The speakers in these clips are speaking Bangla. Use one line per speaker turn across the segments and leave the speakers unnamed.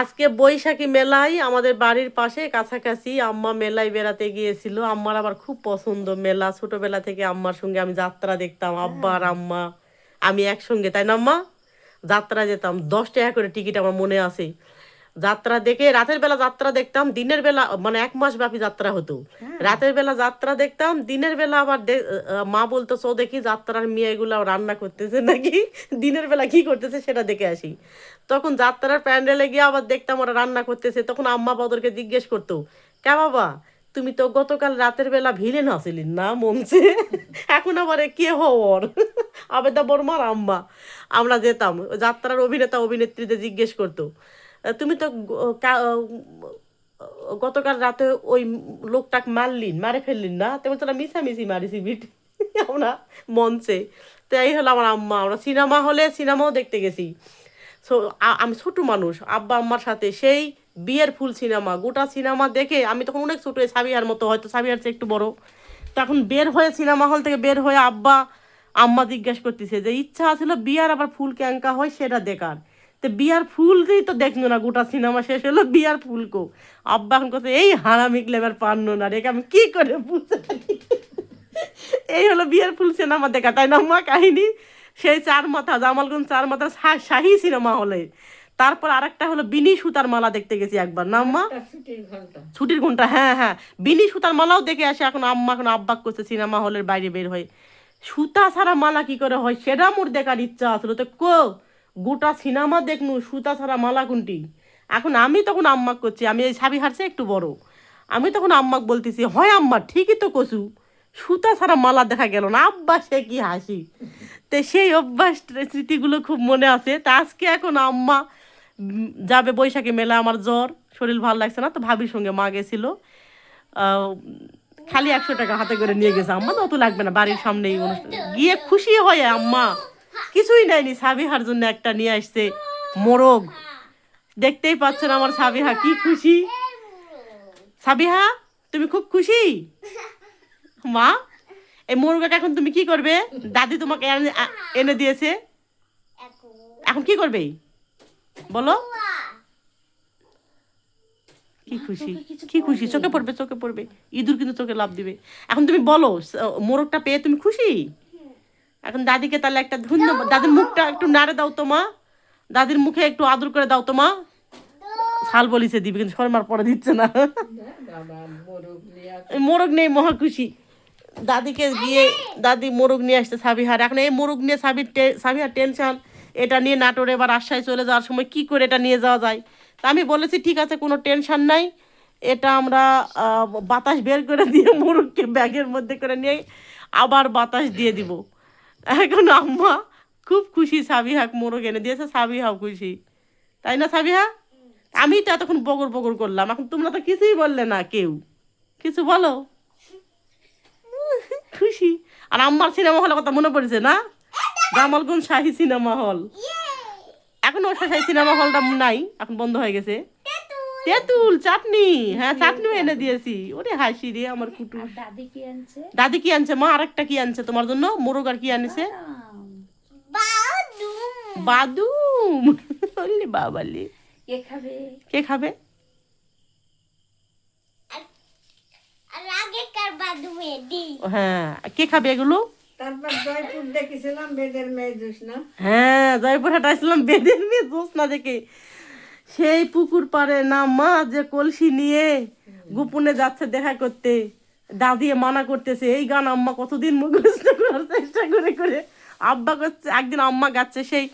আজকে বৈশাখী মেলায় আমাদের বাড়ির পাশে কাছাকাছি আম্মা মেলায় বেড়াতে গিয়েছিল। আম্মার আবার খুব পছন্দ মেলা, ছোটবেলা থেকে আম্মার সঙ্গে আমি যাত্রা দেখতাম, আব্বা আর আম্মা আমি একসঙ্গে, তাই না আম্মা? যাত্রা যেতাম, 10 টাকা করে টিকিট আমার মনে আছে। যাত্রা দেখে রাতের বেলা যাত্রা দেখতাম, দিনের বেলা মানে 1 মাস ব্যাপী যাত্রা হতো। রাতের বেলা যাত্রা দেখতাম, দিনের বেলা আবার মা বলতো চো দেখি যাত্রার মেয়েগুলো রান্না করতেছে নাকি, দিনের বেলা কি করতেছে সেটা দেখে আসি। তখন যাত্রার প্যান্ডেলে গিয়ে আবার দেখতাম ওরা রান্না করতেছে, তখন আম্মা ওদেরকে জিজ্ঞেস করতো, কে বাবা তুমি তো গতকাল রাতের বেলা ভিলেন আসিলেন না মঞ্চে, এখন আবার কে হওয়ার আবেদা বর্মার আম্মা। আমরা যেতাম, যাত্রার অভিনেতা অভিনেত্রীদের জিজ্ঞেস করতো, তুমি তো গতকাল রাতে ওই লোকটাকে মারে ফেললিন না? তো বলতো না মিছামিছি মারিছি বিট আমরা মঞ্চে। তো এই হলো আমার আম্মা। আমরা সিনেমা হলে সিনেমাও দেখতে গেছি। সো আমি ছোট মানুষ, আব্বা আম্মার সাথে সেই বিয়ের ফুল সিনেমা, গোটা সিনেমা দেখে আমি তখন অনেক ছোটো, সাবিহার মতো, হয়তো সাবিহার চেয়ে একটু বড়। তখন বের হয়ে সিনেমা হল থেকে বের হয়ে আব্বা আম্মা জিজ্ঞেস করতেছে যে ইচ্ছা ছিল বিয়ার আবার ফুল ক্যাঙ্কা হয় সেটা দেখার। তো বিয়ার ফুলকেই তো দেখলো না, গোটা সিনেমা শেষ হলো বিয়ার ফুলকো। আব্বা এখন কথা এই হারামিকলে এবার পারলো না, রেখে আমি কি করে বুঝতে পারি। এই হলো বিয়ার ফুল সিনেমা দেখা, তাই না আম্মা কাহিনী? সেই চার মাথা, জামালগঞ্জ চার মাথা শাহী সিনেমা হলে। তারপর আরেকটা হলো বিনি সুতার মালা দেখতে গেছি একবার, না আম্মা? ছুটির ঘন্টা, হ্যাঁ হ্যাঁ, বিনি সুতার মালাও দেখে আসে এখন আম্মা। এখন আব্বা করছে সিনেমা হলের বাইরে বের হয়ে সুতা ছাড়া মালা কি করে হয় সেটা মোর দেখার ইচ্ছা আসলো। তো গোটা সিনেমা দেখনু সুতা ছাড়া মালা কোনটি। এখন আমি তখন আম্মা করছি, আমি এই সাবি হারছে একটু বড়, আমি তখন আম্মাকে বলতেছি হয় আম্মা ঠিকই তো কছু, সুতা ছাড়া মালা দেখা গেল না। আব্বা সে কি হাসি। তো সেই অভ্যাস স্মৃতিগুলো খুব মনে আছে। তা আজকে এখন আম্মা যাবে বৈশাখী মেলা, আমার জ্বর, শরীর ভালো লাগছে না, তো ভাবির সঙ্গে মা গেছিল। খালি 100 টাকা হাতে করে নিয়ে গেছে আম্মা, অত লাগবে না, বাড়ির সামনেই অনুষ্ঠান। গিয়ে খুশি হয়ে আম্মা কিছুই নেয়নি, সাবিহার জন্য একটা নিয়ে আসছে মোরগ। দেখতেই পাচ্ছেন আমার সাবিহা কি খুশি। সাবিহা তুমি খুব খুশি? মা এই মোরগকে এখন তুমি কি করবে? দাদি তোমাকে এনে দিয়েছে, এখন কি করবে বলো? কি খুশি, কি খুশি, চোখে পড়বে, চোখে পড়বে, ইঁদুর কিন্তু চোখে লাভ দিবে। এখন তুমি বলো মোরগটা পেয়ে তুমি খুশি? এখন দাদিকে তাহলে একটা ধন্যবাদ, দাদির মুখটা একটু নাড়ে দাও তো মা, দাদির মুখে একটু আদর করে দাও তো মা। শাল বলিছে দিবে কিন্তু শর্মার পরে দিচ্ছে না। মোরগ নেই, মহা খুশি। দাদিকে গিয়ে দাদি মোরগ নিয়ে আসছে সাবিহার। এখন এই মোরগ নিয়ে সাবিহার টেনশন, এটা নিয়ে নাটোরে বা রাজশাহী চলে যাওয়ার সময় কি করে এটা নিয়ে যাওয়া যায়। তা আমি বলেছি ঠিক আছে কোনো টেনশন নাই, এটা আমরা বাতাস বের করে দিয়ে মোরগকে ব্যাগের মধ্যে করে নিয়ে আবার বাতাস দিয়ে দিব। এখন আম্মা খুব খুশি, সাবিহাক মোরগ এনে দিয়েছে, সাবিহাও খুশি, তাই না সাবিহা? আমি তো এতক্ষণ বগর বগর করলাম, এখন তোমরা তো কিছুই বললে না, কেউ কিছু বলো। খুশি। আর আম্মার সিনেমা হলের কথা মনে পড়েছে না, জামালগঞ্জ শাহী সিনেমা হল। এখন ওর শাহী সিনেমা হলটা নাই, এখন বন্ধ হয়ে গেছে। তেঁতুল চাটনি, হ্যাঁ চাটনিও এনে দিয়েছি। ওরে হাসি রে আমার কুটু। দাদি কি আনছে মা? আরেকটা কি আনছে তোমার জন্য? মোরগ আর কি আনছে? বাদুম। বললি বাবালি, কে খাবে? কে খাবে? হ্যাঁ কে খাবে এগুলো? হ্যাঁ জয়পুরহাট আসলাম বেদের মেয়ে জোৎস্না দেখে। সেই পুকুর পাড়ে না মা যে কলসি নিয়ে গোপনে যাচ্ছে দেখা করতে, দাদি মানা করতেছে। এই গান আম্মা কতদিন মুখস্থ করার চেষ্টা করে করে আব্বা করছে। একদিন আম্মা গাচ্ছে সেই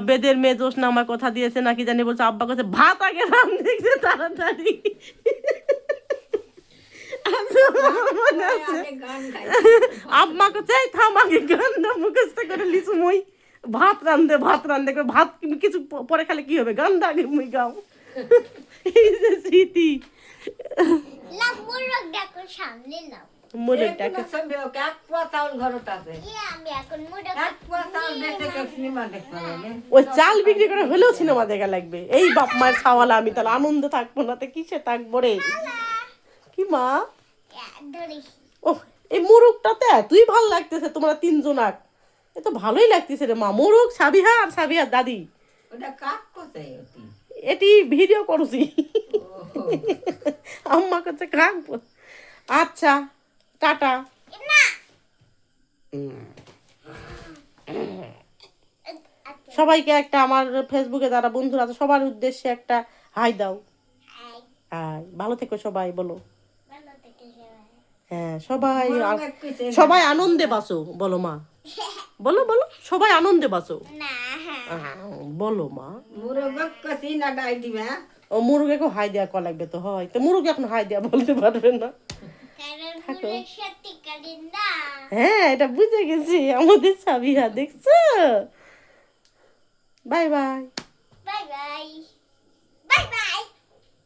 বেদের মেয়ে জোৎস্না আমার কথা দিয়েছে নাকি জানি, বলছে আব্বা করছে ভাত আগে রান দেখছে তাড়াতাড়ি। আম্মা করছে থাম আগে গানটা মুখস্থ করে লিচু মই, ভাত রান্ধে করে ভাত কিছু পরে খালে কি হবে, গানটা আগে মুই গাও। এই যে স্মৃতি। ওই চাল বিক্রি করে হলেও সিনেমা দেখা লাগবে। এই বাপ মায়ের খাওয়ালা আমি তাহলে আনন্দ থাকবো না, তো কিসে থাকবো রে? কি মা ও এই মোরগটাতে তুই ভাল লাগতেছে, তোমরা তিনজন এ তো ভালোই লাগতেছে রে মা। মোরগ, সাবিহা আর সাবিহার দাদি। এটি ভিডিও করছি আম্মা কাছে রাখবো। আচ্ছা টাটা। সবাইকে একটা আমার ফেসবুকে যারা বন্ধুরা আছে সবার উদ্দেশ্যে একটা হাই দাও। হাই, ভালো থেকো সবাই বলো। হ্যাঁ সবাই সবাই আনন্দে বাঁচো বলো মা, বলো বলো সবাই আনন্দে বাঁচো বলো মা। ও মুরুগেকে হাই দেওয়া ক লাগবে তো হয়, তো মুরুগে এখন হাই দেওয়া বলতে পারবে না। হ্যাঁ এটা বুঝে গেছি আমাদের সাবিহা, দেখছো? Bye bye.
Bye bye.